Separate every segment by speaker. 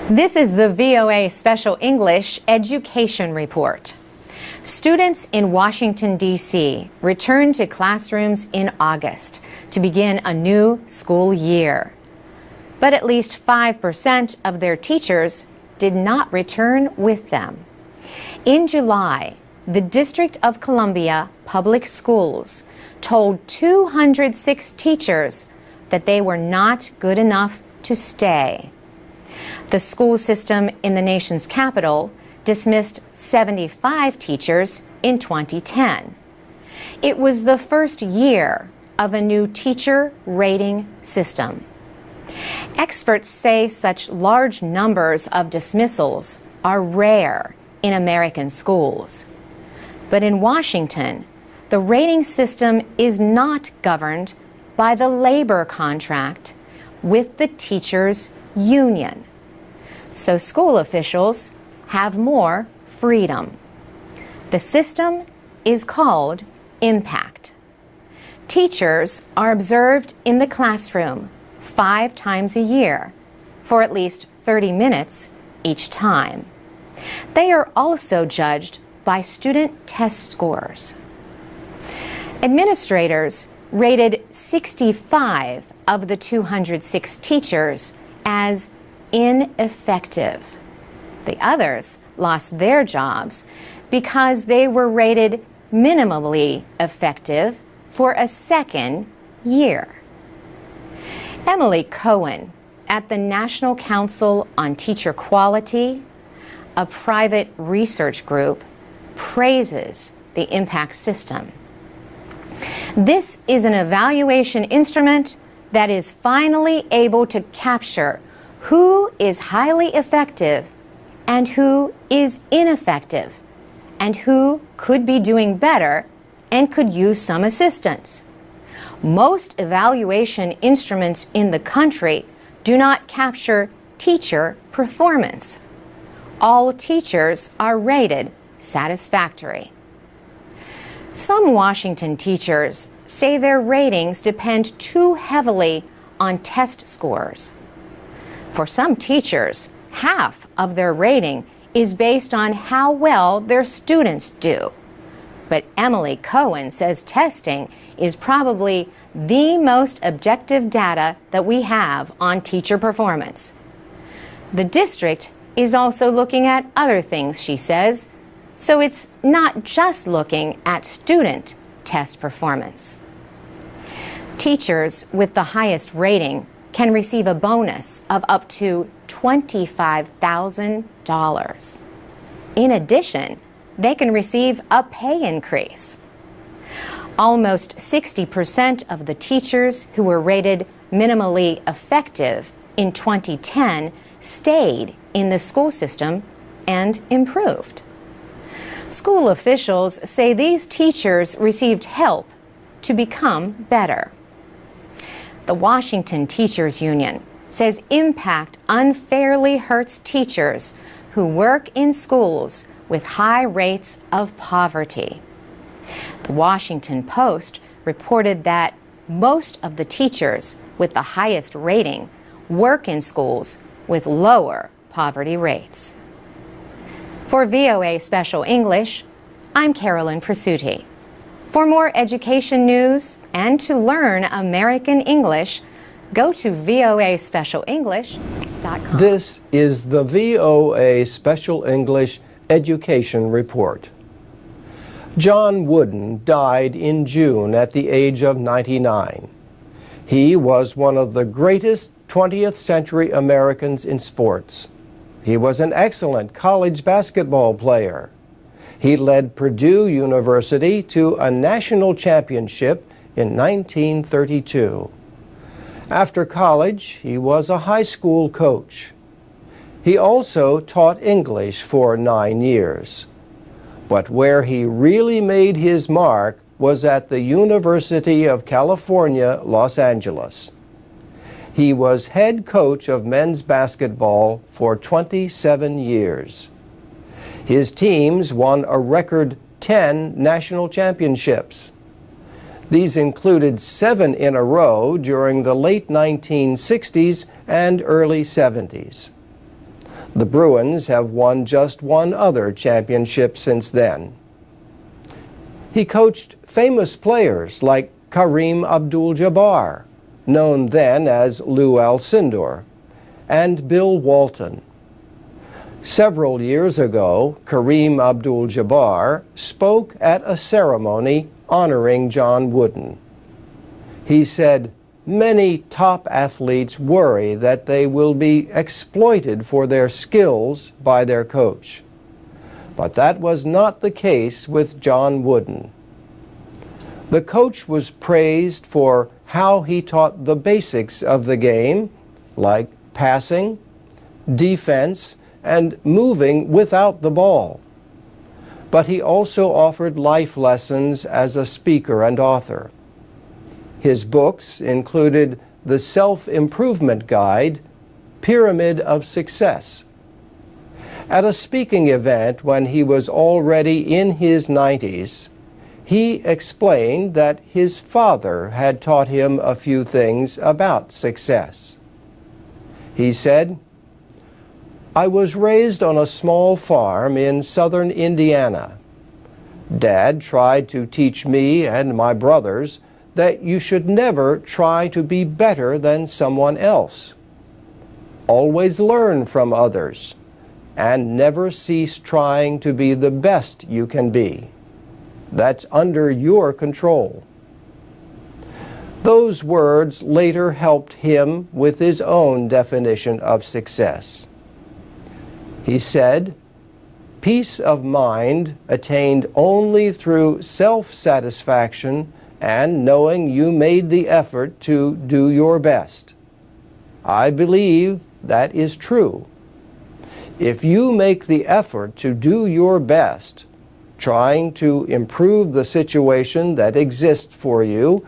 Speaker 1: This is the VOA Special English Education Report. Students in Washington, D.C. returned to classrooms in August to begin a new school year. But at least 5% of their teachers did not return with them. In July, the District of Columbia Public Schools told 206 teachers that they were not good enough to stay. The school system in the nation's capital dismissed 75 teachers in 2010. It was the first year of a new teacher rating system. Experts say such large numbers of dismissals are rare in American schools. But in Washington, the rating system is not governed by the labor contract with the teachers' union. So school officials have more freedom. The system is called impact. Teachers are observed in the classroom 5 times a year for at least 30 minutes each time. They are also judged by student test scores. Administrators rated 65 of the 206 teachers as ineffective. The others lost their jobs because they were rated minimally effective for a second year. Emily Cohen at the National Council on Teacher Quality, a private research group, praises the impact system. This is an evaluation instrument that is finally able to capture who is highly effective and who is ineffective, and who could be doing better and could use some assistance. Most evaluation instruments in the country do not capture teacher performance. All teachers are rated satisfactory. Some Washington teachers say their ratings depend too heavily on test scores. For some teachers, half of their rating is based on how well their students do. But Emily Cohen says testing is probably the most objective data that we have on teacher performance. The district is also looking at other things, she says, so it's not just looking at student test performance. Teachers with the highest rating can receive a bonus of up to $25,000. In addition, they can receive a pay increase. Almost 60% of the teachers who were rated minimally effective in 2010 stayed in the school system and improved. School officials say these teachers received help to become better. The Washington Teachers Union says impact unfairly hurts teachers who work in schools with high rates of poverty. The Washington Post reported that most of the teachers with the highest rating work in schools with lower poverty rates. For VOA Special English, I'm Carolyn Presutti. For more education news and to learn American English, go to voaspecialenglish.com.
Speaker 2: This is the VOA Special English Education Report. John Wooden died in June at the age of 99. He was one of the greatest 20th century Americans in sports. He was an excellent college basketball player. He led Purdue University to a national championship in 1932. After college, he was a high school coach. He also taught English for 9 years. But where he really made his mark was at the University of California, Los Angeles. He was head coach of men's basketball for 27 years. His teams won a record 10 national championships. These included 7 in a row during the late 1960s and early 70s. The Bruins have won just one other championship since then. He coached famous players like Kareem Abdul-Jabbar, known then as Lou Alcindor, and Bill Walton. Several years ago, Kareem Abdul-Jabbar spoke at a ceremony honoring John Wooden. He said, "Many top athletes worry that they will be exploited for their skills by their coach." But that was not the case with John Wooden. The coach was praised for how he taught the basics of the game, like passing, defense, and moving without the ball. But he also offered life lessons as a speaker and author. His books included the self-improvement guide, Pyramid of Success. At a speaking event when he was already in his 90s, he explained that his father had taught him a few things about success. He said, "I was raised on a small farm in southern Indiana. Dad tried to teach me and my brothers that you should never try to be better than someone else. Always learn from others, and never cease trying to be the best you can be. That's under your control." Those words later helped him with his own definition of success. He said, "Peace of mind attained only through self-satisfaction and knowing you made the effort to do your best. I believe that is true. If you make the effort to do your best, trying to improve the situation that exists for you,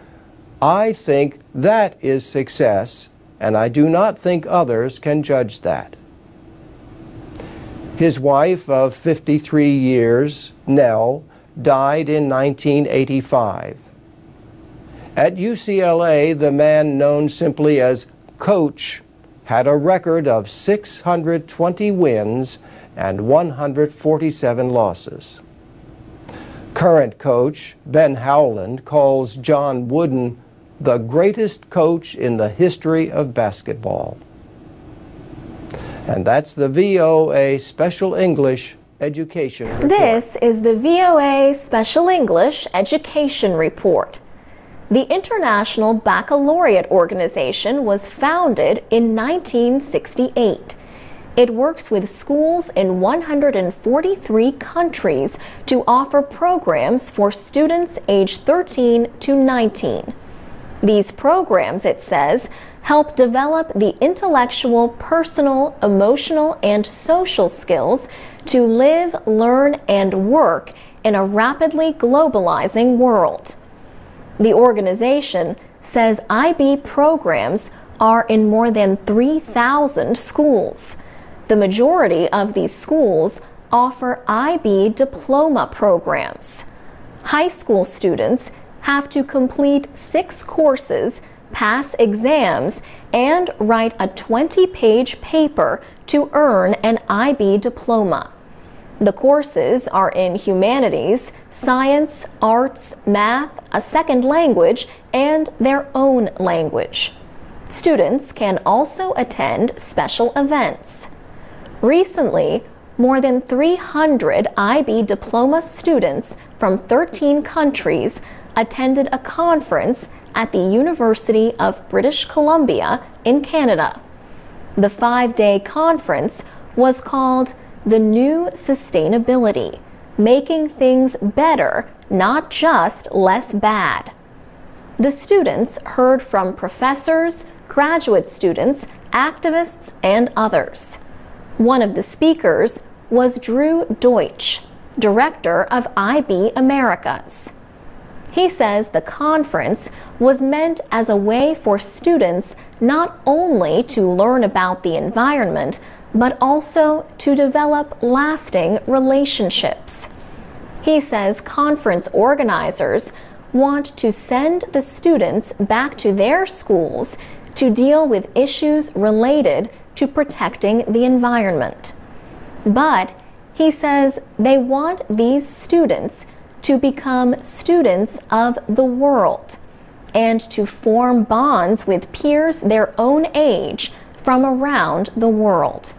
Speaker 2: I think that is success, and I do not think others can judge that." His wife of 53 years, Nell, died in 1985. At UCLA, the man known simply as Coach had a record of 620 wins and 147 losses. Current coach Ben Howland calls John Wooden the greatest coach in the history of basketball. And that's the VOA Special English Education Report.
Speaker 3: This is the VOA Special English Education Report. The International Baccalaureate Organization was founded in 1968. It works with schools in 143 countries to offer programs for students aged 13 to 19. These programs, it says, help develop the intellectual, personal, emotional, and social skills to live, learn, and work in a rapidly globalizing world. The organization says IB programs are in more than 3,000 schools. The majority of these schools offer IB diploma programs. High school students have to complete 6 courses, pass exams, and write a 20-page paper to earn an IB diploma. The courses are in humanities, science, arts, math, a second language, and their own language. Students can also attend special events. Recently, more than 300 IB diploma students from 13 countries attended a conference at the University of British Columbia in Canada. The 5-day conference was called The New Sustainability, Making Things Better, Not Just Less Bad. The students heard from professors, graduate students, activists, and others. One of the speakers was Drew Deutsch, director of IB Americas. He says the conference was meant as a way for students not only to learn about the environment, but also to develop lasting relationships. He says conference organizers want to send the students back to their schools to deal with issues related to protecting the environment. But he says they want these students to become students of the world and to form bonds with peers their own age from around the world.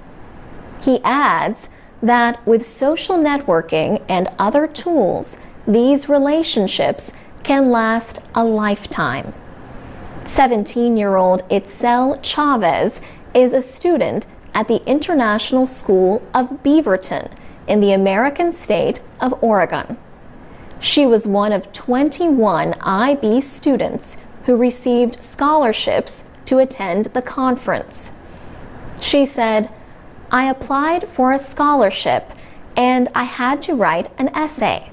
Speaker 3: He adds that with social networking and other tools, these relationships can last a lifetime. 17-year-old Itzel Chavez is a student at the International School of Beaverton in the American state of Oregon. She was one of 21 IB students who received scholarships to attend the conference. She said, "I applied for a scholarship and I had to write an essay."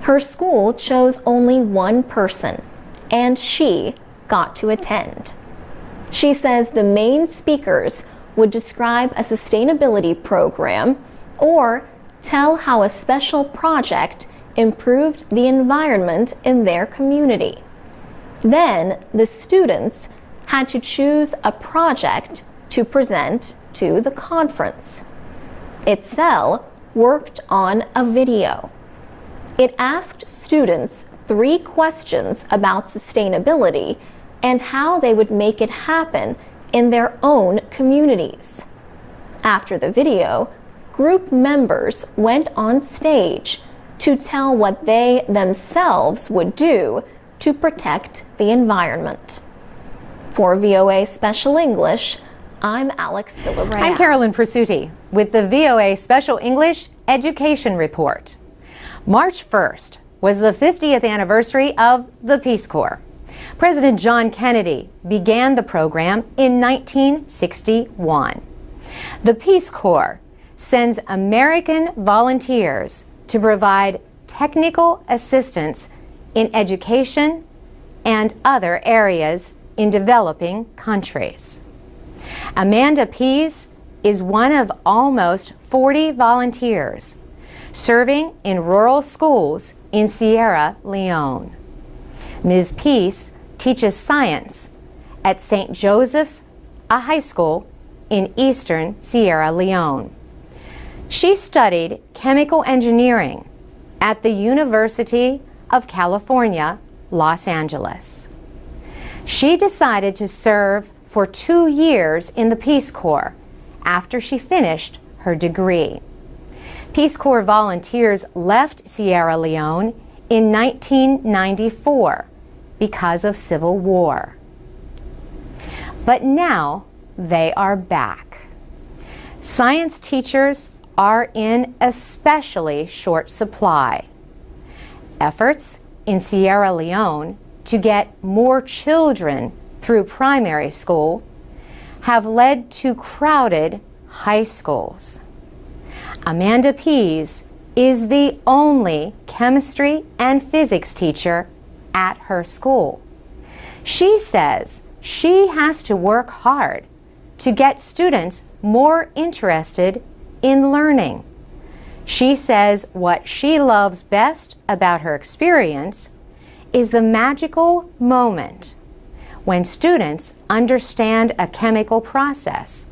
Speaker 3: Her school chose only one person, and she got to attend. She says the main speakers would describe a sustainability program or tell how a special project improved the environment in their community. Then the students had to choose a project to present to the conference. Itzel worked on a video. It asked students 3 questions about sustainability and how they would make it happen in their own communities. After the video, group members went on stage to tell what they themselves would do to protect the environment. For VOA Special English, I'm Alex Villarreal.
Speaker 1: I'm Carolyn Presutti with the VOA Special English Education Report. March 1st was the 50th anniversary of the Peace Corps. President John Kennedy began the program in 1961. The Peace Corps sends American volunteers to provide technical assistance in education and other areas in developing countries. Amanda Pease is one of almost 40 volunteers serving in rural schools in Sierra Leone. Ms. Pease teaches science at St. Joseph's, a high school in eastern Sierra Leone. She studied chemical engineering at the University of California, Los Angeles. She decided to serve for 2 years in the Peace Corps after she finished her degree. Peace Corps volunteers left Sierra Leone in 1994 because of civil war. But now they are back. Science teachers are in especially short supply. Efforts in Sierra Leone to get more children through primary school have led to crowded high schools. Amanda Pease is the only chemistry and physics teacher at her school. She says she has to work hard to get students more interested in learning. She says what she loves best about her experience is the magical moment when students understand a chemical process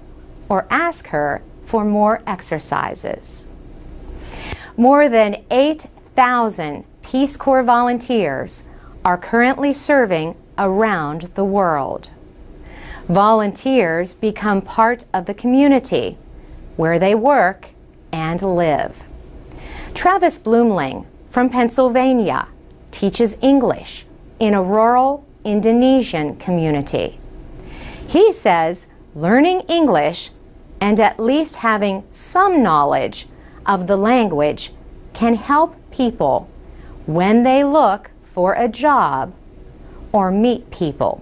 Speaker 1: or ask her for more exercises. More than 8,000 Peace Corps volunteers are currently serving around the world. Volunteers become part of the community where they work and live. Travis Bloomling from Pennsylvania teaches English in a rural Indonesian community. He says learning English and at least having some knowledge of the language can help people when they look for a job or meet people.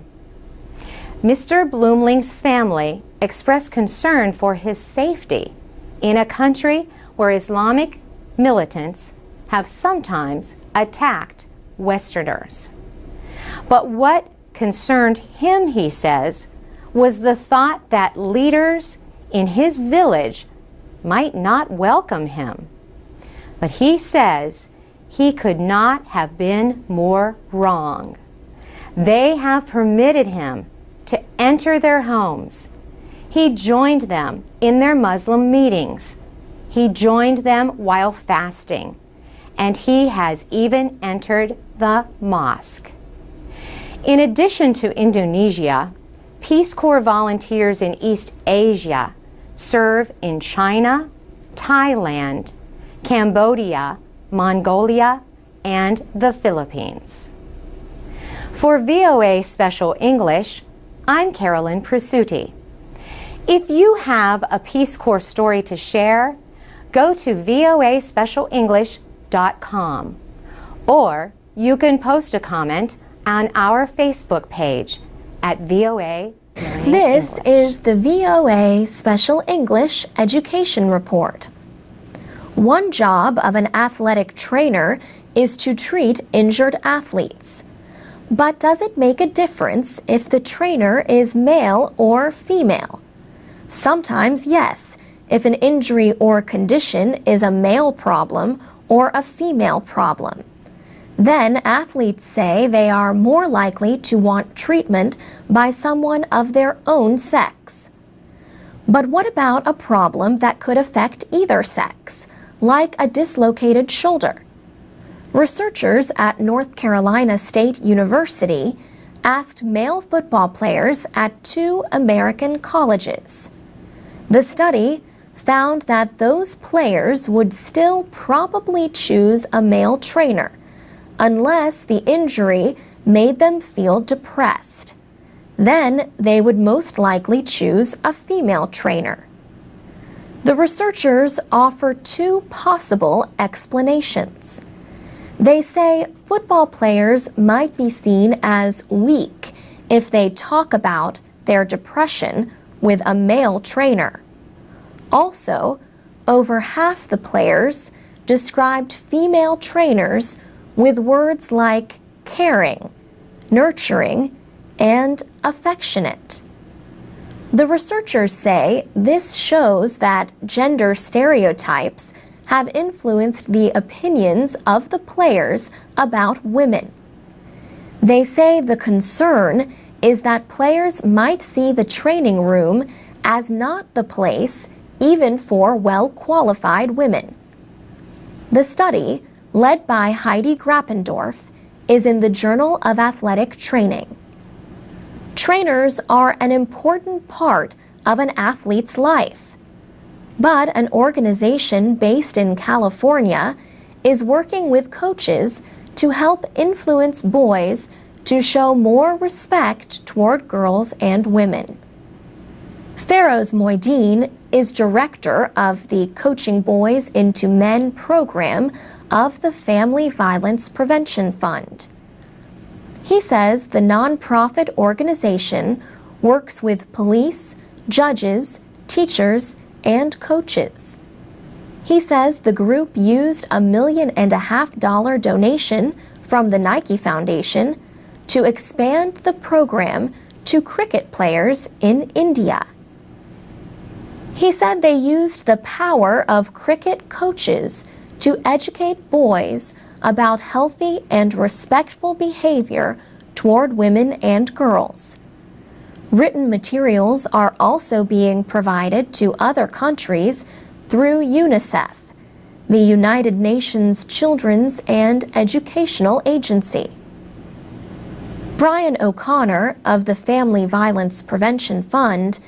Speaker 1: Mr. Bloomling's family expressed concern for his safety in a country where Islamic militants have sometimes attacked Westerners. But what concerned him, he says, was the thought that leaders in his village might not welcome him. But he says he could not have been more wrong. They have permitted him to enter their homes. He joined them in their Muslim meetings He joined them while fasting, and he has even entered the mosque. In addition to Indonesia, Peace Corps volunteers in East Asia serve in China, Thailand, Cambodia, Mongolia, and the Philippines. For VOA Special English, I'm Carolyn Presutti. If you have a Peace Corps story to share, go to voaspecialenglish.com, or you can post a comment on our Facebook page at VOA Learning
Speaker 3: This
Speaker 1: English.
Speaker 3: is the VOA Special English Education Report. One job of an athletic trainer is to treat injured athletes. But does it make a difference if the trainer is male or female? Sometimes, yes, if an injury or condition is a male problem or a female problem. Then athletes say they are more likely to want treatment by someone of their own sex. But what about a problem that could affect either sex, like a dislocated shoulder? Researchers at North Carolina State University asked male football players at 2 American colleges. The study found that those players would still probably choose a male trainer unless the injury made them feel depressed. Then they would most likely choose a female trainer. The researchers offer 2 possible explanations. They say football players might be seen as weak if they talk about their depression with a male trainer. Also, over half the players described female trainers with words like caring, nurturing, and affectionate. The researchers say this shows that gender stereotypes have influenced the opinions of the players about women. They say the concern is that players might see the training room as not the place even for well-qualified women. The study, led by Heidi Grappendorf, is in the Journal of Athletic Training. Trainers are an important part of an athlete's life, but an organization based in California is working with coaches to help influence boys to show more respect toward girls and women. Feroz Moideen is director of the Coaching Boys into Men program of the Family Violence Prevention Fund. He says the nonprofit organization works with police, judges, teachers, and coaches. He says the group used $1.5 million donation from the Nike Foundation to expand the program to cricket players in India. He said they used the power of cricket coaches to educate boys about healthy and respectful behavior toward women and girls. Written materials are also being provided to other countries through UNICEF, the United Nations Children's and Educational Agency. Brian O'Connor of the Family Violence Prevention Fund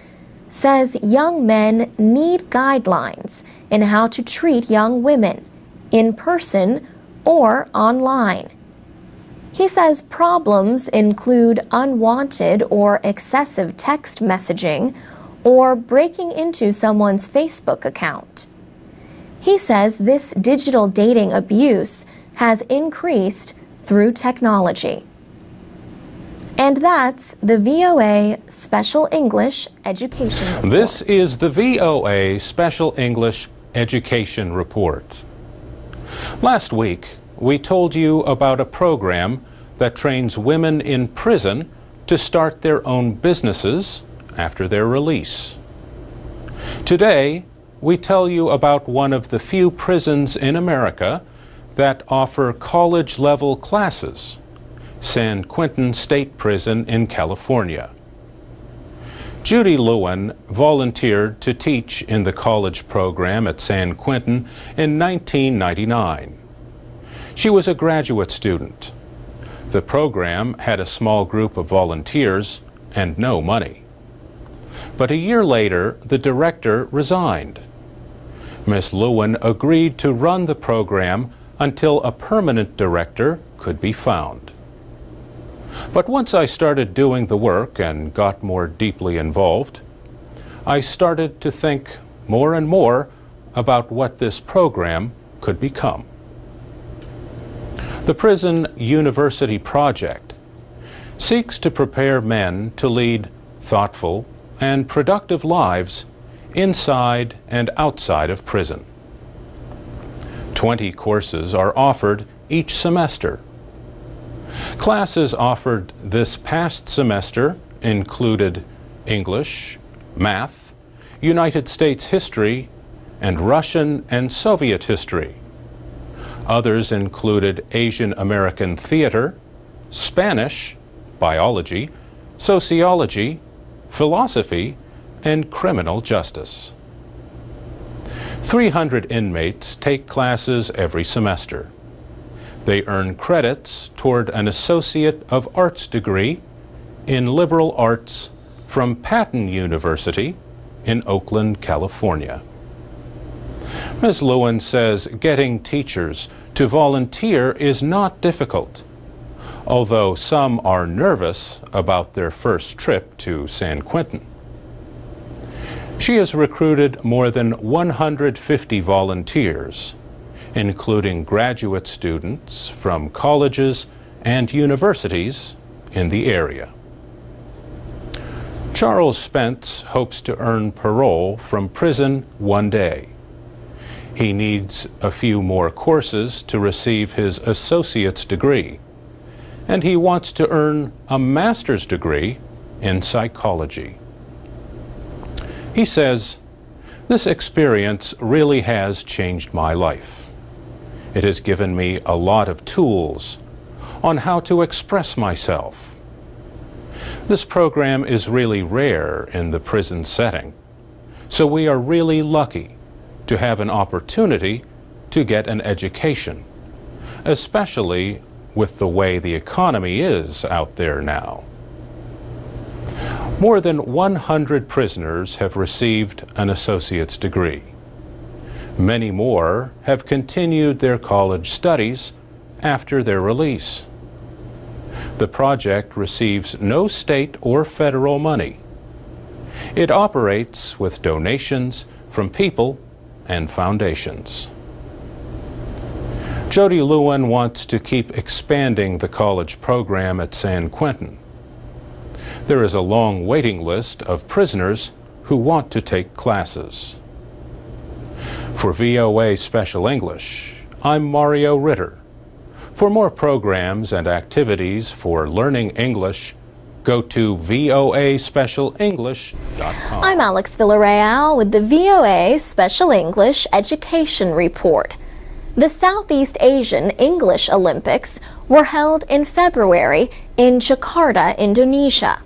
Speaker 3: says young men need guidelines in how to treat young women, in person or online. He says problems include unwanted or excessive text messaging or breaking into someone's Facebook account. He says this digital dating abuse has increased through technology. And that's the VOA Special English Education Report.
Speaker 4: This is the VOA Special English Education Report. Last week, we told you about a program that trains women in prison to start their own businesses after their release. Today, we tell you about one of the few prisons in America that offer college-level classes, San Quentin State Prison in California. Judy Lewin volunteered to teach in the college program at San Quentin in 1999. She was a graduate student. The program had a small group of volunteers and no money. But a year later, the director resigned. Miss Lewin agreed to run the program until a permanent director could be found. But once I started doing the work and got more deeply involved, I started to think more and more about what this program could become. The Prison University Project seeks to prepare men to lead thoughtful and productive lives inside and outside of prison. 20 courses are offered each semester. Classes offered this past semester included English, math, United States history, and Russian and Soviet history. Others included Asian American theater, Spanish, biology, sociology, philosophy, and criminal justice. 300 inmates take classes every semester. They earn credits toward an Associate of Arts degree in liberal arts from Patton University in Oakland, California. Ms. Lewin says getting teachers to volunteer is not difficult, although some are nervous about their first trip to San Quentin. She has recruited more than 150 volunteers, including graduate students from colleges and universities in the area. Charles Spence hopes to earn parole from prison one day. He needs a few more courses to receive his associate's degree, and he wants to earn a master's degree in psychology. He says, "This experience really has changed my life. It has given me a lot of tools on how to express myself. This program is really rare in the prison setting, so we are really lucky to have an opportunity to get an education, especially with the way the economy is out there now." More than 100 prisoners have received an associate's degree. Many more have continued their college studies after their release. The project receives no state or federal money. It operates with donations from people and foundations. Jody Lewin wants to keep expanding the college program at San Quentin. There is a long waiting list of prisoners who want to take classes. For VOA Special English, I'm Mario Ritter. For more programs and activities for learning English, go to voaspecialenglish.com.
Speaker 3: I'm Alex Villarreal with the VOA Special English Education Report. The Southeast Asian English Olympics were held in February in Jakarta, Indonesia.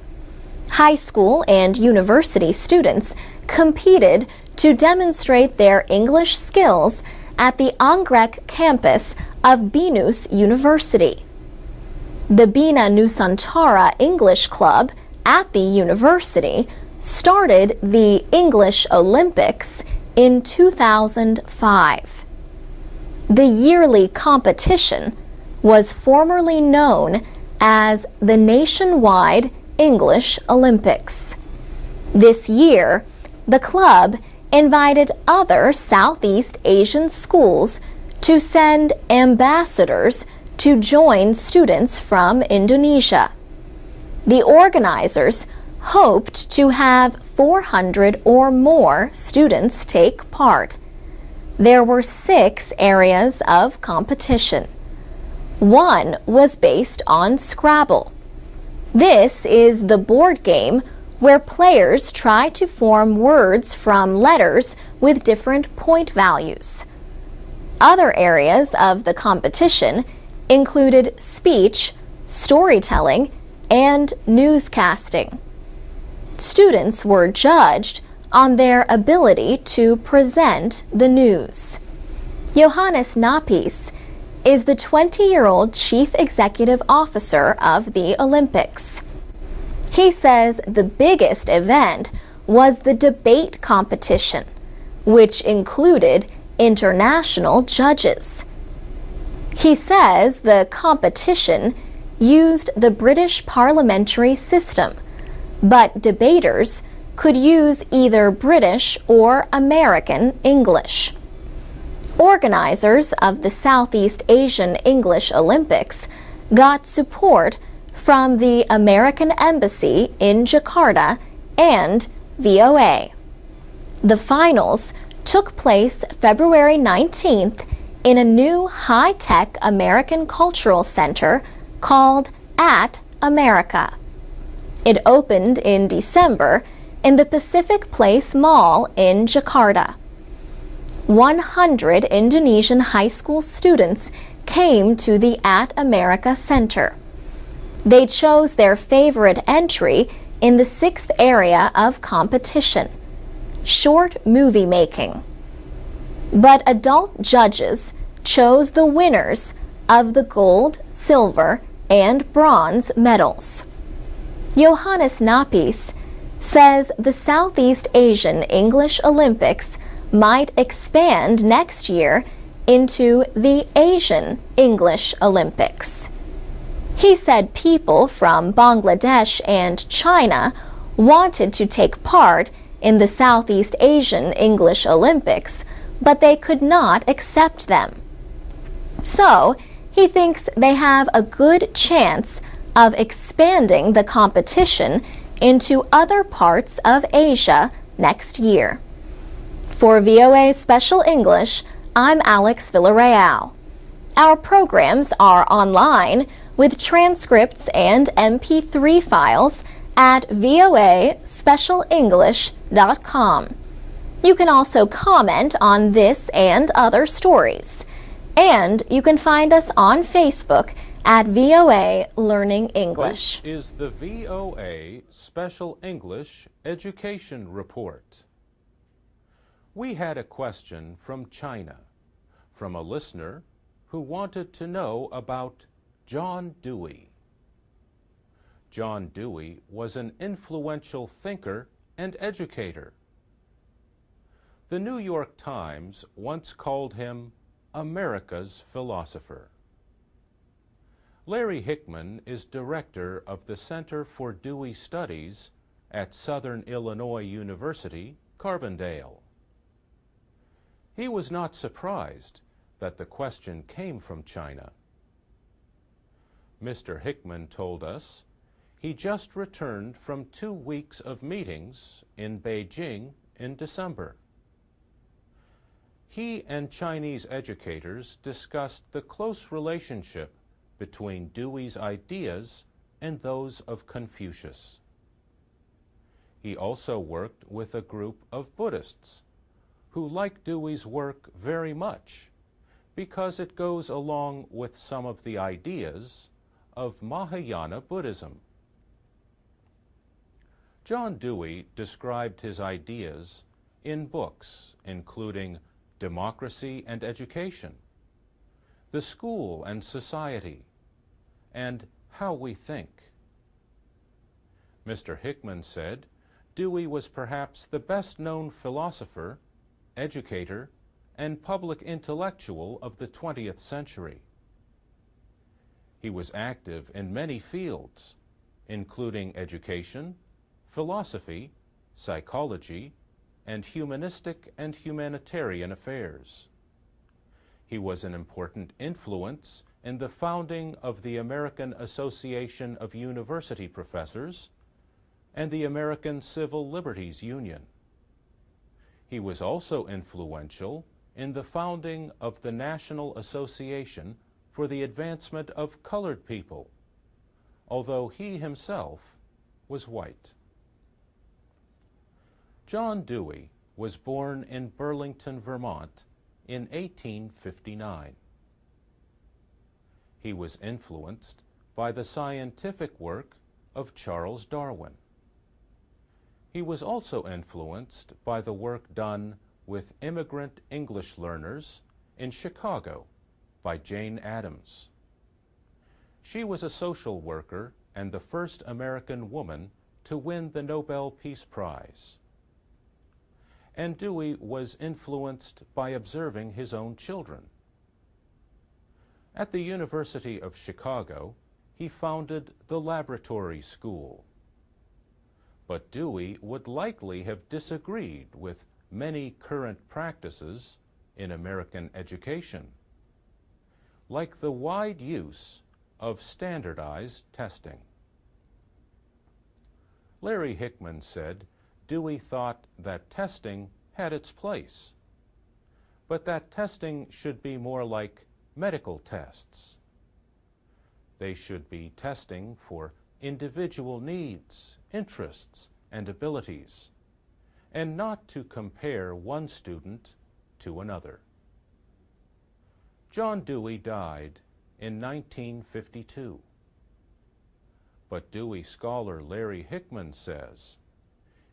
Speaker 3: High school and university students competed to demonstrate their English skills at the Anggrek campus of Binus University. The Bina Nusantara English Club at the university started the English Olympics in 2005. The yearly competition was formerly known as the Nationwide English Olympics. This year, the club invited other Southeast Asian schools to send ambassadors to join students from Indonesia. The organizers hoped to have 400 or more students take part. There were 6 areas of competition. One was based on Scrabble. This is the board game where players try to form words from letters with different point values. Other areas of the competition included speech, storytelling, and newscasting. Students were judged on their ability to present the news. Johannes Napis is the 20-year-old chief executive officer of the Olympics. He says the biggest event was the debate competition, which included international judges. He says the competition used the British parliamentary system, but debaters could use either British or American English. Organizers of the Southeast Asian English Olympics got support from the American Embassy in Jakarta and VOA. The finals took place February 19th in a new high-tech American cultural center called At America. It opened in December in the Pacific Place Mall in Jakarta. 100 Indonesian high school students came to the At America Center. They chose their favorite entry in the 6th area of competition, short movie making. But adult judges chose the winners of the gold, silver, and bronze medals. Johannes Napis says the Southeast Asian English Olympics might expand next year into the Asian English Olympics. He said people from Bangladesh and China wanted to take part in the Southeast Asian English Olympics, but they could not accept them. So, he thinks they have a good chance of expanding the competition into other parts of Asia next year. For VOA Special English, I'm Alex Villarreal. Our programs are online with transcripts and MP3 files at voaspecialenglish.com. You can also comment on this and other stories. And you can find us on Facebook at VOA Learning English.
Speaker 4: This is the VOA Special English Education Report. We had a question from China, from a listener who wanted to know about John Dewey. John Dewey was an influential thinker and educator. The New York Times once called him America's philosopher. Larry Hickman is director of the Center for Dewey Studies at Southern Illinois University, Carbondale. He was not surprised that the question came from China. Mr. Hickman told us he just returned from 2 weeks of meetings in Beijing in December. He and Chinese educators discussed the close relationship between Dewey's ideas and those of Confucius. He also worked with a group of Buddhists who like Dewey's work very much because it goes along with some of the ideas of Mahayana Buddhism. John Dewey described his ideas in books including Democracy and Education, The School and Society, and How We Think. Mr. Hickman said Dewey was perhaps the best-known philosopher, educator, and public intellectual of the 20th century. He was active in many fields, including education, philosophy, psychology, and humanistic and humanitarian affairs. He was an important influence in the founding of the American Association of University Professors and the American Civil Liberties Union. He was also influential in the founding of the National Association for the Advancement of Colored People, although he himself was white. John Dewey was born in Burlington, Vermont in 1859. He was influenced by the scientific work of Charles Darwin. He was also influenced by the work done with immigrant English learners in Chicago by Jane Addams. She was a social worker and the first American woman to win the Nobel Peace Prize. And Dewey was influenced by observing his own children. At the University of Chicago, he founded the Laboratory School. But Dewey would likely have disagreed with many current practices in American education, like the wide use of standardized testing. Larry Hickman said Dewey thought that testing had its place, but that testing should be more like medical tests. They should be testing for individual needs, interests, and abilities, and not to compare one student to another. John Dewey died in 1952. But Dewey scholar Larry Hickman says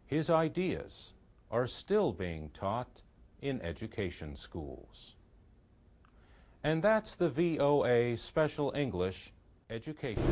Speaker 4: his ideas are still being taught in education schools. And that's the VOA Special English Education.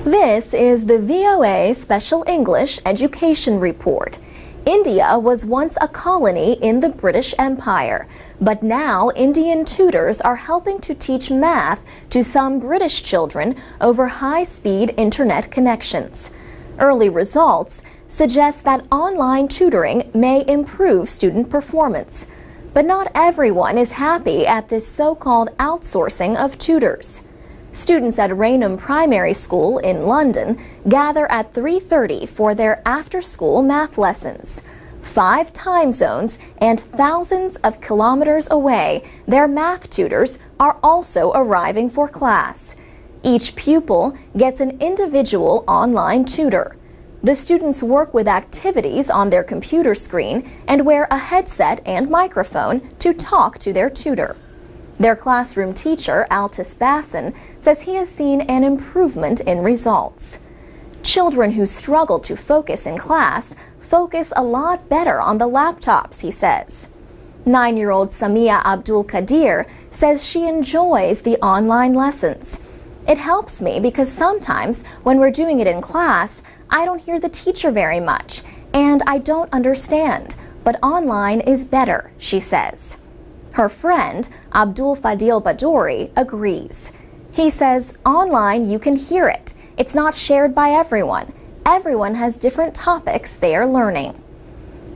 Speaker 3: This is the VOA Special English Education Report. India was once a colony in the British Empire, but now Indian tutors are helping to teach math to some British children over high-speed internet connections. Early results suggest that online tutoring may improve student performance. But not everyone is happy at this so-called outsourcing of tutors. Students at Raynham Primary School in London gather at 3:30 for their after-school math lessons. 5 time zones and thousands of kilometers away, their math tutors are also arriving for class. Each pupil gets an individual online tutor. The students work with activities on their computer screen and wear a headset and microphone to talk to their tutor. Their classroom teacher, Altis Basson, says he has seen an improvement in results. Children who struggle to focus in class focus a lot better on the laptops, he says. 9-year-old Samia Abdul Qadir says she enjoys the online lessons. It helps me because sometimes when we're doing it in class, I don't hear the teacher very much and I don't understand, but online is better, she says. Her friend, Abdul Fadil Badouri, agrees. He says online you can hear it. It's not shared by everyone. Everyone has different topics they are learning.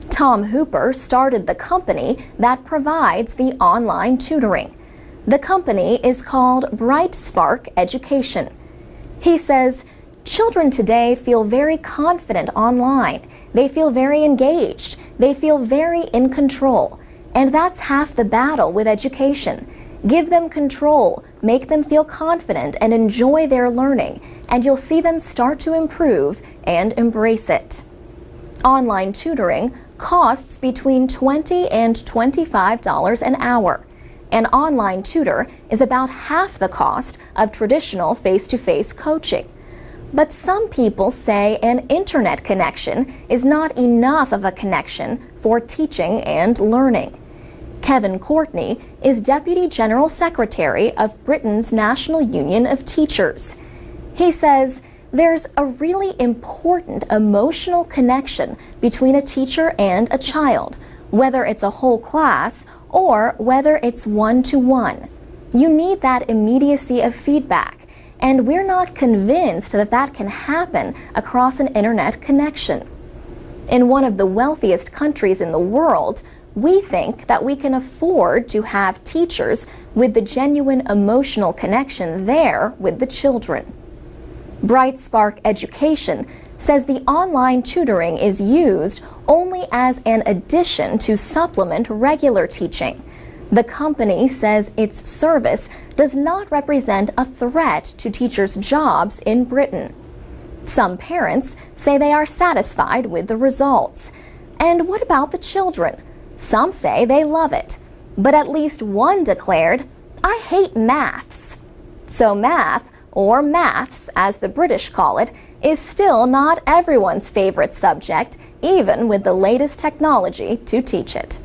Speaker 3: Tom Hooper started the company that provides the online tutoring. The company is called Bright Spark Education. He says, children today feel very confident online. They feel very engaged. They feel very in control. And that's half the battle with education. Give them control, make them feel confident and enjoy their learning, and you'll see them start to improve and embrace it. Online tutoring costs between $20 and $25 an hour. An online tutor is about half the cost of traditional face-to-face coaching. But some people say an internet connection is not enough of a connection for teaching and learning. Kevin Courtney is Deputy General Secretary of Britain's National Union of Teachers. He says there's a really important emotional connection between a teacher and a child, whether it's a whole class or whether it's one-to-one. You need that immediacy of feedback, and we're not convinced that that can happen across an internet connection. In one of the wealthiest countries in the world, we think that we can afford to have teachers with the genuine emotional connection there with the children. Bright Spark Education says the online tutoring is used only as an addition to supplement regular teaching. The company says its service does not represent a threat to teachers' jobs in Britain. Some parents say they are satisfied with the results. And what about the children? Some say they love it, but at least one declared, "I hate maths." So math, or maths as the British call it, is still not everyone's favorite subject even with the latest technology to teach it.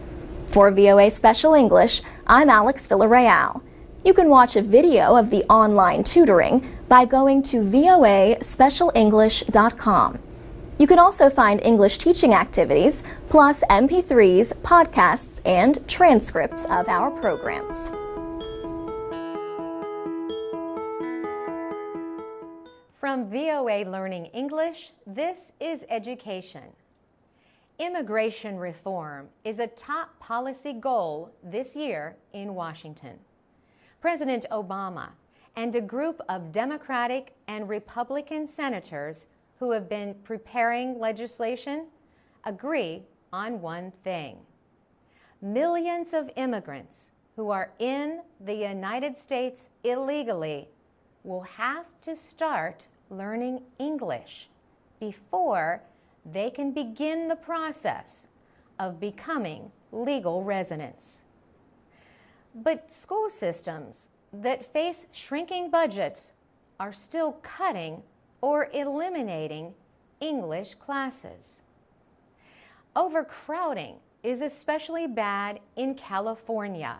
Speaker 3: For VOA Special English, I'm Alex Villarreal. You can watch a video of the online tutoring by going to voaspecialenglish.com. You can also find English teaching activities, plus MP3s, podcasts, and transcripts of our programs.
Speaker 1: From VOA Learning English, this is Education. Immigration reform is a top policy goal this year in Washington. President Obama and a group of Democratic and Republican senators who have been preparing legislation agree on one thing. Millions of immigrants who are in the United States illegally will have to start learning English before they can begin the process of becoming legal residents. But school systems that face shrinking budgets are still cutting or eliminating English classes. Overcrowding is especially bad in California.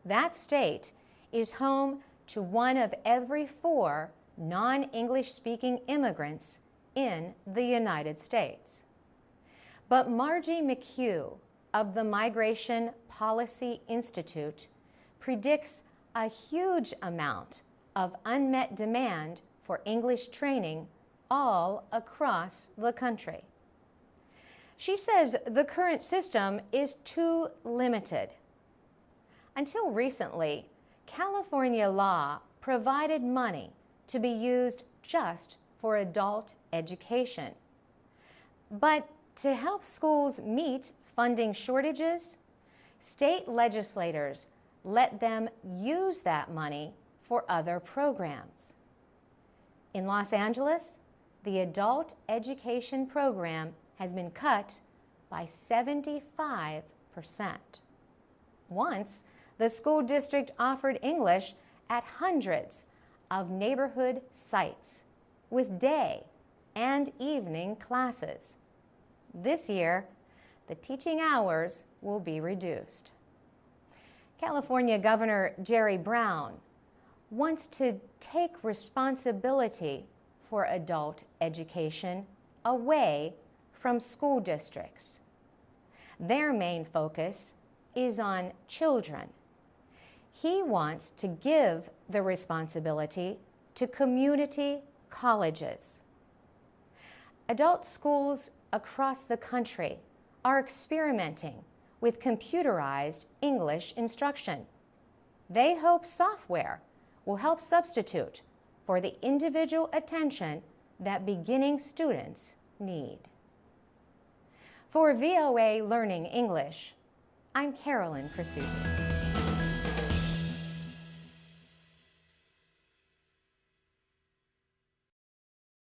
Speaker 1: That state is home to 1 of every 4 non-English speaking immigrants in the United States. But Margie McHugh of the Migration Policy Institute predicts a huge amount of unmet demand for English training all across the country. She says the current system is too limited. Until recently, California law provided money to be used just for adult education. But to help schools meet funding shortages, state legislators let them use that money for other programs. In Los Angeles, the adult education program has been cut by 75%. Once, the school district offered English at hundreds of neighborhood sites with day and evening classes. This year, the teaching hours will be reduced. California Governor Jerry Brown wants to take responsibility for adult education away from school districts. Their main focus is on children. He wants to give the responsibility to community colleges. Adult schools across the country are experimenting with computerized English instruction. They hope software will help substitute for the individual attention that beginning students need. For VOA Learning English, I'm Carolyn Presutti.